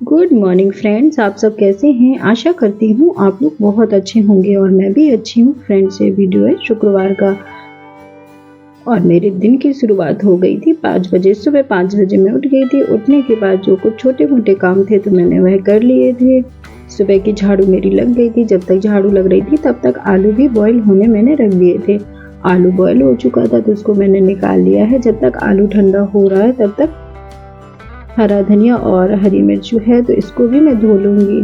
Good morning friends, आप सब कैसे हैं। आशा करती हूँ आप लोग बहुत अच्छे होंगे और मैं भी अच्छी हूँ। फ्रेंड्स, ये वीडियो है शुक्रवार का और मेरे दिन की शुरुआत हो गई थी 5 बजे। सुबह 5 बजे मैं उठ गई थी। उठने के बाद जो कुछ छोटे मोटे काम थे तो मैंने वह कर लिए थे। सुबह की झाड़ू मेरी लग गई थी। जब तक झाड़ू लग रही थी तब तक आलू भी बॉईल होने मैंने रख दिए थे। आलू बॉईल हो चुका था तो उसको मैंने निकाल लिया है। जब तक आलू ठंडा हो रहा है तब तक हरा धनिया और हरी मिर्च जो है तो इसको भी मैं धो लूँगी।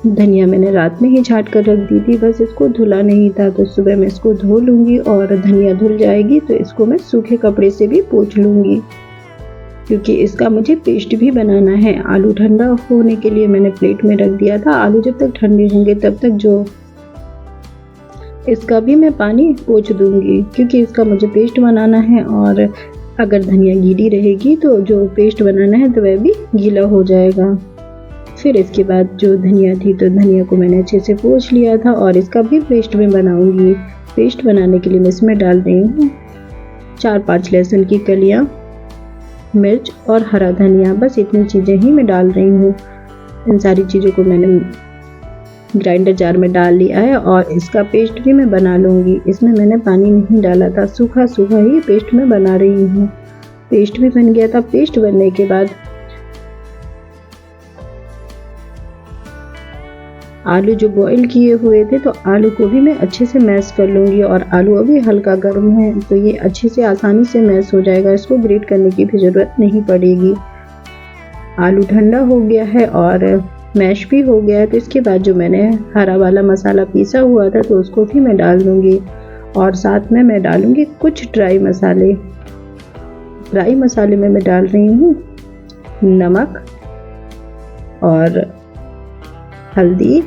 धनिया मैंने रात में ही छांट कर रख दी थी, बस इसको धुला नहीं था तो सुबह मैं इसको धो लूँगी और धनिया धुल जाएगी तो इसको मैं सूखे कपड़े से भी पोंछ लूँगी, क्योंकि इसका मुझे पेस्ट भी बनाना है। आलू ठंडा होने के लिए मैंने प्लेट में रख दिया था। आलू जब तक ठंडे होंगे तब तक जो इसका भी मैं पानी पोंछ दूँगी, क्योंकि इसका मुझे पेस्ट बनाना है और अगर धनिया गीली रहेगी तो जो पेस्ट बनाना है तो वह भी गीला हो जाएगा। फिर इसके बाद जो धनिया थी तो धनिया को मैंने अच्छे से पोंछ लिया था और इसका भी पेस्ट में बनाऊंगी। पेस्ट बनाने के लिए मैं इसमें डाल रही हूँ 4-5 लहसुन की कलियाँ, मिर्च और हरा धनिया। बस इतनी चीज़ें ही मैं डाल रही हूँ। इन सारी चीज़ों को मैंने ग्राइंडर जार में डाल लिया है और इसका पेस्ट भी मैं बना लूँगी। इसमें मैंने पानी नहीं डाला था, सूखा सूखा ही पेस्ट में बना रही हूँ। पेस्ट भी बन गया था। पेस्ट बनने के बाद आलू जो बॉईल किए हुए थे तो आलू को भी मैं अच्छे से मैश कर लूँगी और आलू अभी हल्का गर्म है तो ये अच्छे से आसानी से मैश हो जाएगा। इसको ग्रेट करने की भी ज़रूरत नहीं पड़ेगी। आलू ठंडा हो गया है और मैश भी हो गया है तो इसके बाद जो मैंने हरा वाला मसाला पीसा हुआ था तो उसको भी मैं डाल दूँगी और साथ में मैं डालूँगी कुछ ड्राई मसाले। ड्राई मसाले में मैं डाल रही हूँ नमक और हल्दी,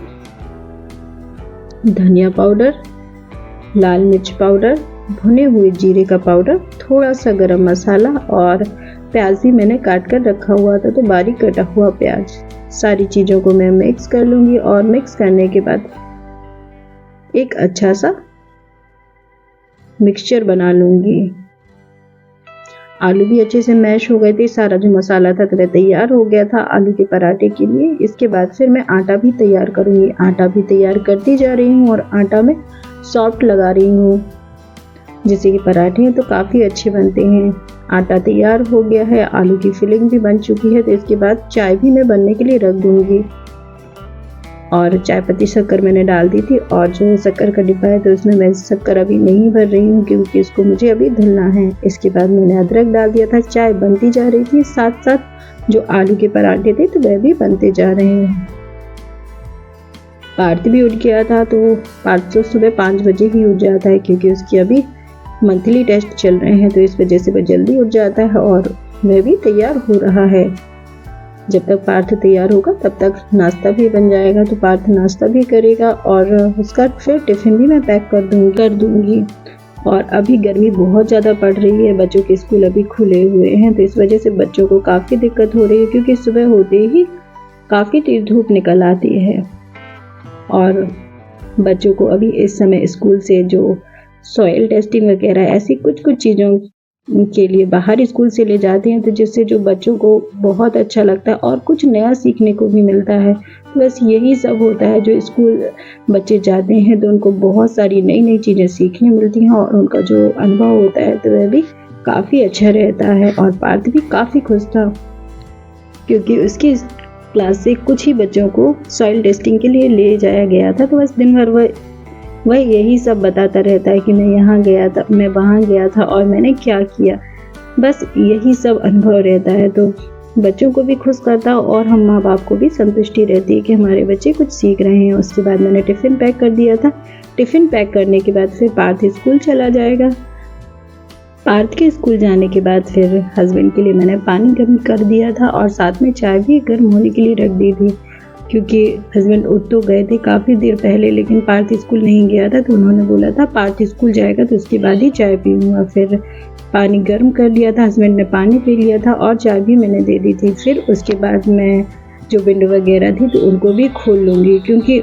धनिया पाउडर, लाल मिर्च पाउडर, भुने हुए जीरे का पाउडर, थोड़ा सा गरम मसाला और प्याज भी मैंने काट कर रखा हुआ था तो बारीक कटा हुआ प्याज। सारी चीज़ों को मैं मिक्स कर लूँगी और मिक्स करने के बाद एक अच्छा सा मिक्सचर बना लूँगी। आलू भी अच्छे से मैश हो गए थे। सारा जो मसाला था तो वह तैयार हो गया था आलू के पराठे के लिए। इसके बाद फिर मैं आटा भी तैयार करूँगी। आटा भी तैयार करती जा रही हूँ और आटा में सॉफ्ट लगा रही हूँ, जिससे कि पराठे तो काफ़ी अच्छे बनते हैं। आटा तैयार हो गया है, आलू की फिलिंग भी बन चुकी है तो इसके बाद चाय भी मैं बनने के लिए रख दूँगी और चाय पत्ती शक्कर मैंने डाल दी थी और जो शक्कर का डिब्बा है तो उसमें मैं शक्कर अभी नहीं भर रही हूँ क्योंकि इसको मुझे अभी धुलना है। इसके बाद मैंने अदरक डाल दिया था। चाय बनती जा रही थी, साथ साथ जो आलू के पराठे थे तो वह भी बनते जा रहे हैं। पार्थ भी उठ गया था तो पार्थ तो सुबह 5 बजे ही उठ जाता है क्योंकि उसकी अभी मंथली टेस्ट चल रहे हैं तो इस वजह से वह जल्दी उठ जाता है और वह भी तैयार हो रहा है। जब तक पार्थ तैयार होगा तब तक नाश्ता भी बन जाएगा तो पार्थ नाश्ता भी करेगा और उसका फिर टिफ़िन भी मैं पैक कर दूँगी। और अभी गर्मी बहुत ज़्यादा पड़ रही है। बच्चों के स्कूल अभी खुले हुए हैं तो इस वजह से बच्चों को काफ़ी दिक्कत हो रही है क्योंकि सुबह होते ही काफ़ी तेज़ धूप निकल आती है और बच्चों को अभी इस समय स्कूल से जो सॉइल टेस्टिंग वगैरह ऐसी कुछ चीज़ों के लिए बाहर स्कूल से ले जाते हैं तो जिससे जो बच्चों को बहुत अच्छा लगता है और कुछ नया सीखने को भी मिलता है। बस यही सब होता है, जो स्कूल बच्चे जाते हैं तो उनको बहुत सारी नई चीज़ें सीखने मिलती हैं और उनका जो अनुभव होता है तो वह भी काफ़ी अच्छा रहता है। और पार्थ भी काफ़ी खुश था क्योंकि उसकी क्लास से कुछ ही बच्चों को सॉइल टेस्टिंग के लिए ले जाया गया था तो बस दिन भर वह यही सब बताता रहता है कि मैं यहाँ गया था, मैं वहाँ गया था और मैंने क्या किया। बस यही सब अनुभव रहता है तो बच्चों को भी खुश करता है और हम माँ बाप को भी संतुष्टि रहती है कि हमारे बच्चे कुछ सीख रहे हैं। उसके बाद मैंने टिफ़िन पैक कर दिया था। टिफ़िन पैक करने के बाद फिर पार्थ स्कूल चला जाएगा। पार्थ के स्कूल जाने के बाद फिर हस्बैंड के लिए मैंने पानी गर्म कर दिया था और साथ में चाय भी गर्म होने के लिए रख दी थी क्योंकि हस्बैंड उठ तो गए थे काफ़ी देर पहले लेकिन पार्थ स्कूल नहीं गया था तो उन्होंने बोला था पार्थ स्कूल जाएगा तो उसके बाद ही चाय पीऊँगा। फिर पानी गर्म कर लिया था, हस्बैंड ने पानी पी लिया था और चाय भी मैंने दे दी थी। फिर उसके बाद मैं जो विंडो वगैरह थी तो उनको भी खोल लूँगी क्योंकि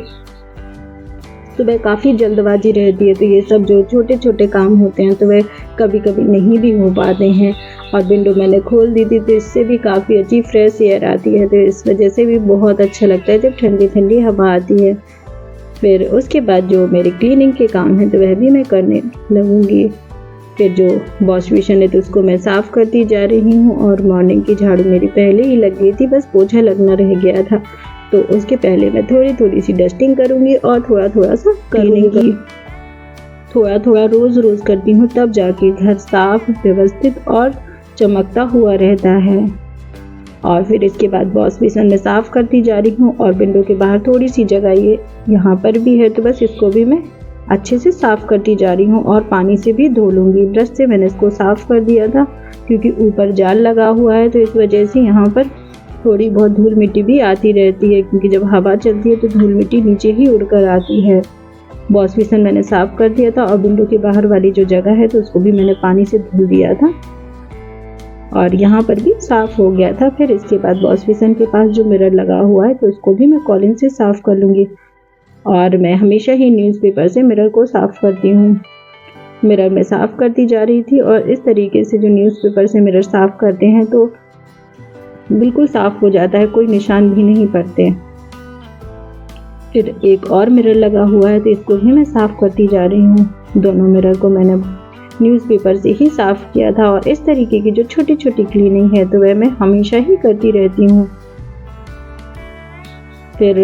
सुबह काफ़ी जल्दबाजी रहती है तो ये सब जो छोटे छोटे काम होते हैं तो वह कभी कभी नहीं भी हो पाते हैं और विंडो मैंने खोल दी थी तो इससे भी काफ़ी अच्छी फ्रेश एयर आती है, तो इस वजह से भी बहुत अच्छा लगता है जब ठंडी ठंडी हवा आती है। फिर उसके बाद जो मेरे क्लीनिंग के काम हैं तो वह भी मैं करने लगूँगी। फिर जो वॉश बेसिन है तो उसको मैं साफ़ करती जा रही हूँ और मॉर्निंग की झाड़ू मेरी पहले ही लग गई थी, बस पोछा लगना रह गया था। तो उसके पहले मैं थोड़ी सी डस्टिंग करूँगी और थोड़ा सा क्लीनिंग थोड़ा रोज़ करती हूँ, तब जाके घर साफ, व्यवस्थित और चमकता हुआ रहता है। और फिर इसके बाद वॉश बेसिन में साफ़ करती जा रही हूँ और विंडो के बाहर थोड़ी सी जगह ये यहाँ पर भी है, तो बस इसको भी मैं अच्छे से साफ़ करती जा रही हूँ और पानी से भी धो लूँगी। ब्रश से मैंने इसको साफ़ कर दिया था क्योंकि ऊपर जाल लगा हुआ है, तो इस वजह से यहाँ पर थोड़ी बहुत धूल मिट्टी भी आती रहती है, क्योंकि जब हवा चलती है तो धूल मिट्टी नीचे ही उड़कर आती है। वॉश बेसिन मैंने साफ़ कर दिया था और विंडो के बाहर वाली जो जगह है तो उसको भी मैंने पानी से धुल दिया था और यहाँ पर भी साफ़ हो गया था। फिर इसके बाद वॉश बेसिन के पास जो मिरर लगा हुआ है तो उसको भी मैं कॉलिन से साफ़ कर लूँगी और मैं हमेशा ही न्यूज़पेपर से मिरर को साफ़ करती हूँ। मिरर में साफ़ करती जा रही थी और इस तरीके से जो न्यूज़पेपर से मिरर साफ़ करते हैं तो बिल्कुल साफ़ हो जाता है, कोई निशान भी नहीं पड़ते। फिर एक और मिरर लगा हुआ है तो इसको भी मैं साफ़ करती जा रही हूँ। दोनों मिरर को मैंने न्यूज़पेपर से ही साफ़ किया था और इस तरीके की जो छोटी छोटी क्लीनिंग है तो वह मैं हमेशा ही करती रहती हूँ। फिर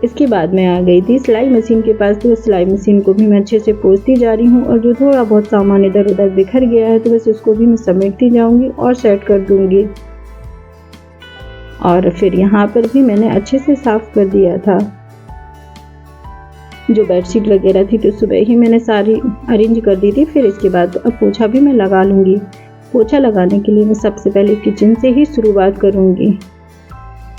इसके बाद मैं आ गई थी सिलाई मशीन के पास, तो सिलाई मशीन को भी मैं अच्छे से पोंछती जा रही हूँ और जो थोड़ा बहुत सामान इधर उधर बिखर गया है तो बस उसको भी मैं समेटती जाऊँगी और सेट कर दूँगी। और फिर यहाँ पर भी मैंने अच्छे से साफ़ कर दिया था। जो बेडशीट वगैरह थी तो सुबह ही मैंने सारी अरेंज कर दी थी। फिर इसके बाद अब पोछा भी मैं लगा लूँगी। पोछा लगाने के लिए मैं सबसे पहले किचन से ही शुरुआत करूँगी।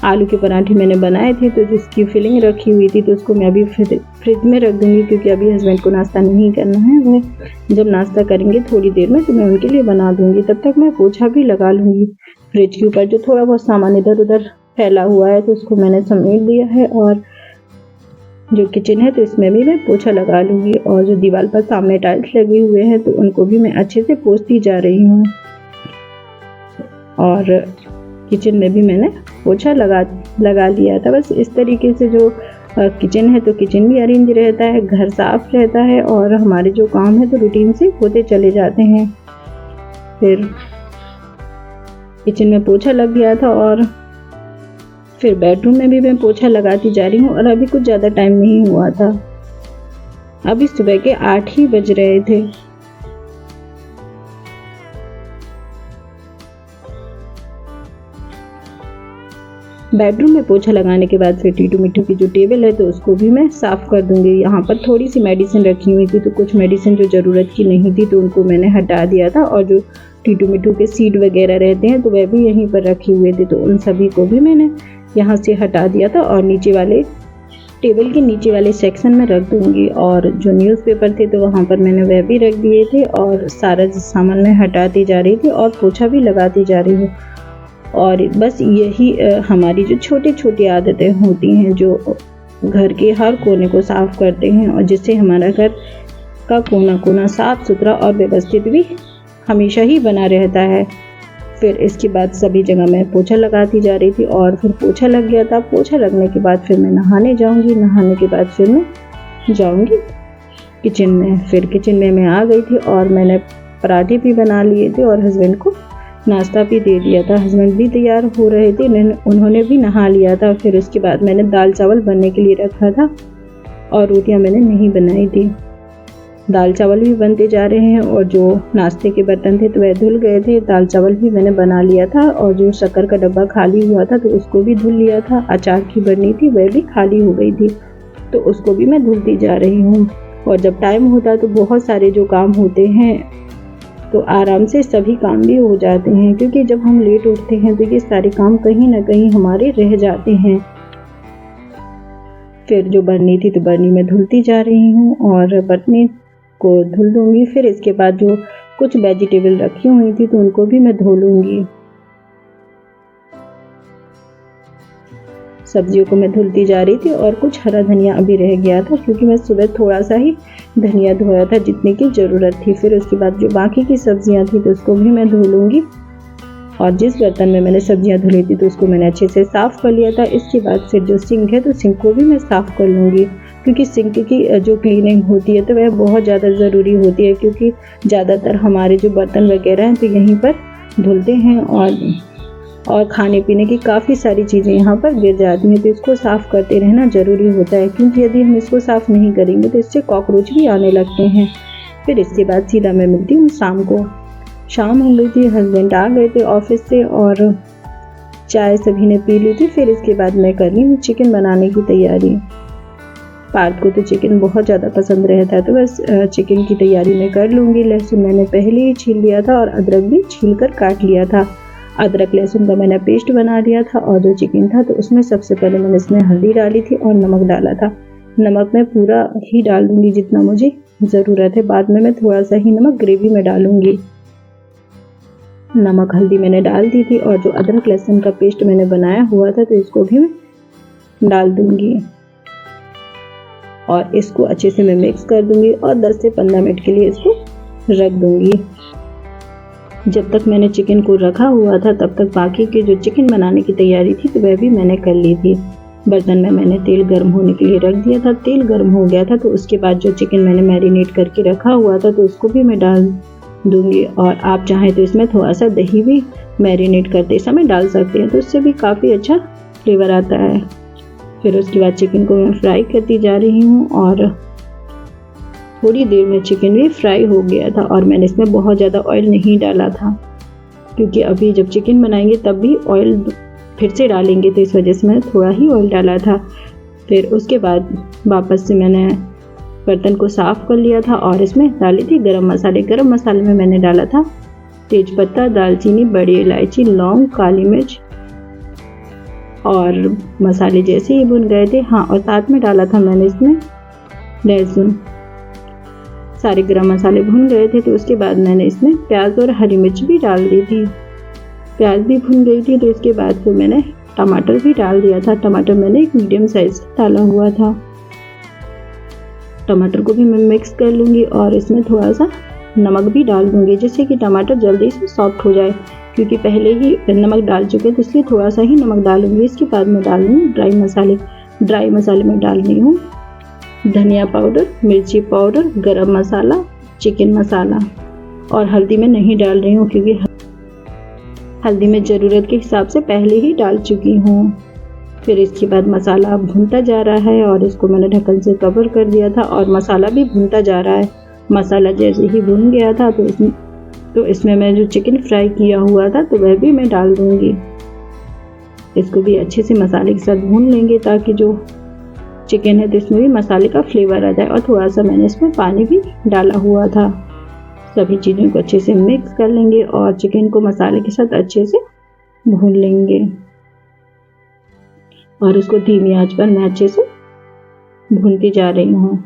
आलू के पराठे मैंने बनाए थे तो जिसकी फिलिंग रखी हुई थी तो उसको मैं अभी फ्रिज में रख दूँगी, क्योंकि अभी हस्बैंड को नाश्ता नहीं करना है। वह जब नाश्ता करेंगे थोड़ी देर में तो मैं उनके लिए बना दूँगी, तब तक मैं पोछा भी लगा लूँगी। फ्रिज के ऊपर जो थोड़ा बहुत सामान इधर उधर फैला हुआ है तो उसको मैंने समेट दिया है और जो किचन है तो इसमें भी मैं पोछा लगा लूँगी और जो दीवार पर सामने टाइल्स लगे हुए हैं तो उनको भी मैं अच्छे से पोंछती जा रही हूँ। और किचन में भी मैंने पोछा लगा लिया था। बस इस तरीके से जो किचन है तो किचन भी अरेंज रहता है, घर साफ रहता है और हमारे जो काम है तो रूटीन से होते चले जाते हैं। फिर किचन में पोछा लग गया था और फिर बेडरूम में भी मैं पोछा लगाती जा रही हूँ और अभी कुछ ज़्यादा टाइम नहीं हुआ था, अभी सुबह के 8 ही बज रहे थे। बेडरूम में पोछा लगाने के बाद फिर टीटू मिट्टू की जो टेबल है तो उसको भी मैं साफ़ कर दूंगी। यहाँ पर थोड़ी सी मेडिसिन रखी हुई थी तो कुछ मेडिसिन जो ज़रूरत की नहीं थी तो उनको मैंने हटा दिया था और जो टीटू मिट्टू के सीड वगैरह रहते हैं तो वह भी यहीं पर रखे हुए थे तो उन सभी को भी मैंने यहाँ से हटा दिया था और नीचे वाले टेबल के नीचे वाले सेक्शन में रख दूँगी। और जो न्यूज़पेपर थे तो वहाँ पर मैंने वह भी रख दिए थे और सारा सामान मैं हटाती जा रही थी और पोछा भी लगाती जा रही हूँ। और बस यही हमारी जो छोटी छोटी आदतें होती हैं जो घर के हर कोने को साफ़ करते हैं और जिससे हमारा घर का कोना कोना साफ़ सुथरा और व्यवस्थित भी हमेशा ही बना रहता है। फिर इसके बाद सभी जगह मैं पोछा लगाती जा रही थी और फिर पोछा लग गया था। पोछा लगने के बाद फिर मैं नहाने जाऊंगी, नहाने के बाद फिर मैं जाऊंगी किचन में। फिर किचन में मैं आ गई थी और मैंने पराठे भी बना लिए थे और हस्बैंड को नाश्ता भी दे दिया था। हस्बैंड भी तैयार हो रहे थे, उन्होंने भी नहा लिया था। फिर उसके बाद मैंने दाल चावल बनने के लिए रखा था और रोटियां मैंने नहीं बनाई थी। दाल चावल भी बनते जा रहे हैं और जो नाश्ते के बर्तन थे तो वह धुल गए थे। दाल चावल भी मैंने बना लिया था और जो शक्कर का डब्बा खाली हुआ था तो उसको भी धुल लिया था। अचार की बर्नी थी वह भी खाली हो गई थी तो उसको भी मैं धुलती जा रही हूँ। और जब टाइम होता तो बहुत सारे जो काम होते हैं तो आराम से सभी काम भी हो जाते हैं, क्योंकि जब हम लेट उठते हैं तो ये सारे काम कहीं ना कहीं हमारे रह जाते हैं। फिर जो बर्नी थी तो बर्नी में धुलती जा रही हूँ और बर्नी को धुल दूँगी। फिर इसके बाद जो कुछ वेजिटेबल रखी हुई थी तो उनको भी मैं धो लूँगी। सब्जियों को मैं धुलती जा रही थी और कुछ हरा धनिया अभी रह गया था क्योंकि मैं सुबह थोड़ा सा ही धनिया धोया था जितने की ज़रूरत थी। फिर उसके बाद जो बाकी की सब्जियां थी तो उसको भी मैं धो लूँगी। और जिस बर्तन में मैंने सब्जियां धुली थी तो उसको मैंने अच्छे से साफ़ कर लिया था। इसके बाद फिर जो सिंक है तो सिंक को भी मैं साफ़ कर लूँगी क्योंकि सिंक की जो क्लीनिंग होती है तो वह बहुत ज़्यादा ज़रूरी होती है क्योंकि ज़्यादातर हमारे जो बर्तन वगैरह हैं तो यहीं पर धुलते हैं और खाने पीने की काफ़ी सारी चीज़ें यहाँ पर गिर जाती हैं। तो इसको साफ़ करते रहना ज़रूरी होता है क्योंकि यदि हम इसको साफ़ नहीं करेंगे तो इससे कॉकरोच भी आने लगते हैं। फिर इसके बाद सीधा मैं मिलती हूँ शाम को। शाम हो गई थी, हस्बैंड आ गए थे ऑफिस से और चाय सभी ने पी ली थी। फिर इसके बाद मैं कर रही हूँ चिकन बनाने की तैयारी। पार्थ को तो चिकन बहुत ज़्यादा पसंद रहता है तो बस चिकन की तैयारी मैं कर लूँगी। लहसुन मैंने पहले ही छील लिया था और अदरक भी छील कर काट लिया था। अदरक लहसुन का मैंने पेस्ट बना दिया था और जो चिकन था तो उसमें सबसे पहले मैंने इसमें हल्दी डाली थी और नमक डाला था। नमक मैं पूरा ही डाल दूँगी जितना मुझे ज़रूरत है, बाद में मैं थोड़ा सा ही नमक ग्रेवी में डालूँगी। नमक हल्दी मैंने डाल दी थी और जो अदरक लहसुन का पेस्ट मैंने बनाया हुआ था तो इसको भी मैं डाल दूँगी और इसको अच्छे से मैं मिक्स कर दूँगी और 10 से 15 मिनट के लिए इसको रख दूँगी। जब तक मैंने चिकन को रखा हुआ था तब तक बाकी के जो चिकन बनाने की तैयारी थी तो वह भी मैंने कर ली थी। बर्तन में मैंने तेल गर्म होने के लिए रख दिया था। तेल गर्म हो गया था तो उसके बाद जो चिकन मैंने मैरिनेट करके रखा हुआ था तो उसको भी मैं डाल दूंगी और आप चाहें तो इसमें थोड़ा सा दही भी मैरिनेट करते समय डाल सकते हैं तो उससे भी काफ़ी अच्छा फ्लेवर आता है। फिर उसके बाद चिकन को मैं फ्राई करती जा रही हूँ और थोड़ी देर में चिकन भी फ्राई हो गया था और मैंने इसमें बहुत ज़्यादा ऑयल नहीं डाला था क्योंकि अभी जब चिकन बनाएंगे तब भी ऑयल फिर से डालेंगे तो इस वजह से मैंने थोड़ा ही ऑयल डाला था। फिर उसके बाद वापस से मैंने बर्तन को साफ़ कर लिया था और इसमें डाली थी गरम मसाले। गरम मसाले में मैंने डाला था तेज़पत्ता, दालचीनी, बड़ी इलायची, लौंग, काली मिर्च और मसाले जैसे ही भुन गए थे और साथ में डाला था मैंने इसमें लहसुन। सारे गरम मसाले भुन गए थे तो उसके बाद मैंने इसमें प्याज और हरी मिर्च भी डाल दी थी। प्याज भी भुन गई थी तो इसके बाद फिर मैंने टमाटर भी डाल दिया था। टमाटर मैंने एक मीडियम साइज डाला हुआ था। टमाटर को भी मैं मिक्स कर लूँगी और इसमें थोड़ा सा नमक भी डाल दूँगी जिससे कि टमाटर जल्दी से सॉफ्ट हो जाए क्योंकि पहले ही नमक डाल चुके हैं तो इसलिए थोड़ा सा ही नमक डालूँगी। इसके बाद मैं डाल रही हूँ ड्राई मसाले में डाल रही हूँ धनिया पाउडर, मिर्ची पाउडर, गरम मसाला, चिकन मसाला और हल्दी मैं नहीं डाल रही हूँ क्योंकि हल्दी मैं ज़रूरत के हिसाब से पहले ही डाल चुकी हूँ। फिर इसके बाद मसाला भुनता जा रहा है और इसको मैंने ढक्कन से कवर कर दिया था और मसाला भी भुनता जा रहा है। मसाला जैसे ही भुन गया था तो इसमें मैं जो चिकन फ्राई किया हुआ था तो वह भी मैं डाल दूँगी। इसको भी अच्छे से मसाले के साथ भून लेंगे ताकि जो चिकन है तो इसमें भी मसाले का फ्लेवर आ जाए और थोड़ा सा मैंने इसमें पानी भी डाला हुआ था। सभी चीज़ों को अच्छे से मिक्स कर लेंगे और चिकन को मसाले के साथ अच्छे से भून लेंगे और उसको धीमी आंच पर मैं अच्छे से भूनती जा रही हूँ।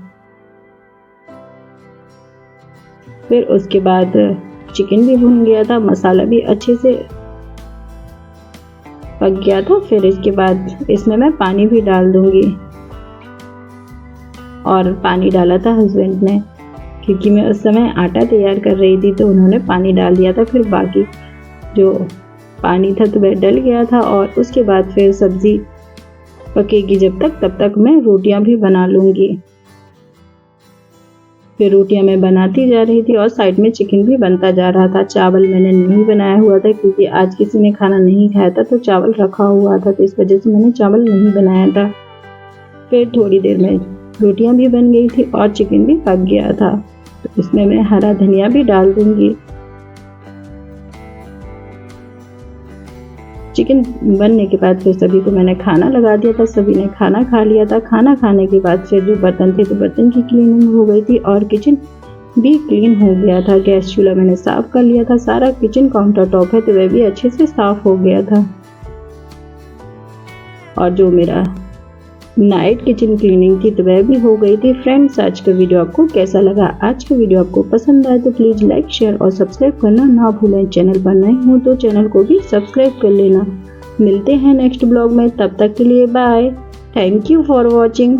फिर उसके बाद चिकन भी भून गया था, मसाला भी अच्छे से पक गया था। फिर इसके बाद इसमें मैं पानी भी डाल दूँगी और पानी डाला था हस्बैंड ने क्योंकि मैं उस समय आटा तैयार कर रही थी तो उन्होंने पानी डाल दिया था। फिर बाकी जो पानी था तो वह डल गया था और उसके बाद फिर सब्ज़ी पकेगी तब तक मैं रोटियां भी बना लूँगी। फिर रोटियां मैं बनाती जा रही थी और साइड में चिकन भी बनता जा रहा था। चावल मैंने नहीं बनाया हुआ था क्योंकि आज किसी ने खाना नहीं खाया था तो चावल रखा हुआ था तो इस वजह से मैंने चावल नहीं बनाया था। फिर थोड़ी देर में रोटियां भी बन गई थी और चिकन भी पक गया था तो इसमें मैं हरा धनिया भी डाल दूंगी। चिकन बनने के बाद फिर सभी को मैंने खाना लगा दिया था। सभी ने खाना खा लिया था। खाना खाने के बाद फिर जो बर्तन थे तो बर्तन की क्लीनिंग हो गई थी और किचन भी क्लीन हो गया था। गैस चूल्हा मैंने साफ़ कर लिया था। सारा किचन काउंटर टॉप है तो वह भी अच्छे से साफ़ हो गया था। और जो मेरा नाइट किचन क्लीनिंग थी तो वह भी हो गई थी। फ्रेंड्स, आज का वीडियो आपको कैसा लगा? आज का वीडियो आपको पसंद आए तो प्लीज़ लाइक, शेयर और सब्सक्राइब करना ना भूलें। चैनल पर नए हो तो चैनल को भी सब्सक्राइब कर लेना। मिलते हैं नेक्स्ट ब्लॉग में, तब तक के लिए bye. Thank you for watching.